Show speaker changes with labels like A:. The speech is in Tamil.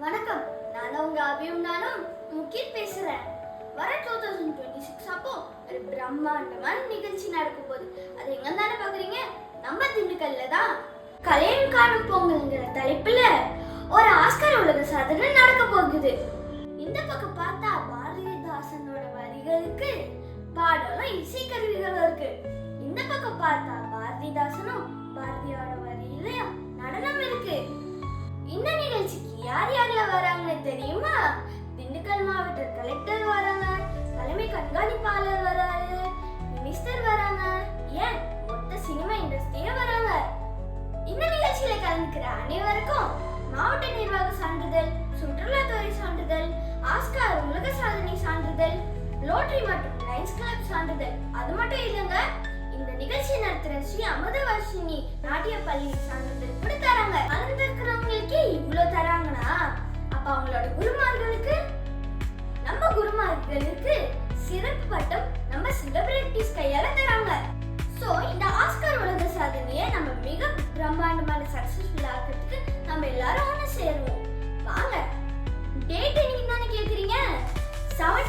A: வணக்கம், நான் உங்க அபியும் நானும் முக்கிய பேசுறேன். வர 2026 அப்போ ஒரு பிரம்மாண்டமான நிகழ்ச்சி நடக்க போகுது. அது எங்க தானே பாக்குறீங்க? நம்ம திண்டுக்கல்ல தான். கலையும் காணும் பொங்கல்ங்கிற தலைப்புல ஒரு ஆஸ்கர் உலக சாதனை நடக்க போகுது. இந்த பக்கம் பார்த்தா பாரதிதாசனோட வரிகளுக்கு பாடலும் இசைக்கருவிகளும் இருக்கு. இந்த பக்கம் பார்த்தா பாரதிதாசனும் பாரதியோட வரியிலையும் நடனம் இருக்கு. இந்த நிகழ்ச்சிக்கு யார் யாரெல்லாம் வராங்கன்னு தெரியுமா? திண்டுக்கல் மாவட்ட கலெக்டர் வராங்க, தலைமை கண்காணிப்பாளர் வராரு, மினிஸ்டர் வராங்க, ஏன் மொத்த சினிமா இண்டஸ்ட்ரியே வராங்க. இந்த நிகழ்ச்சியில கலந்துக்கிற அனைவருக்கும் மாவட்ட நிர்வாக சான்றிதழ், சுற்றுலாத்துறை சான்றிதழ், ஆஸ்கார் உலக சாதனை சான்றிதழ், லோட்டரி மற்றும் லயன்ஸ் கிளப் சான்றிதழ். அது மட்டும் இல்லைங்க, இந்த நிகழ்ச்சி நடத்துற ஸ்ரீ அமுதவர்ஷினி நாட்டிய பள்ளி சான்றிதழ் கூட தராங்க. கலந்துக்கிறவங்களுக்கே இவ்வளவு தராங்கன்னா அப்ப அவங்களோட நம்ம குருமார்களுக்கு சிறப்பு பட்டம் நம்ம செலிபிரிட்டிஸ் கையால தராங்க. சோ இந்த ஆஸ்கார் உலக சாதனையை நம்ம மிக பிரம்மாண்டமான சக்சஸ்ஃபுல் ஆக்கிறதுக்கு நம்ம எல்லாரும் ஒன்று சேருவோம். வாங்க, டேட் என்னைக்கு தானே கேக்குறீங்க? 7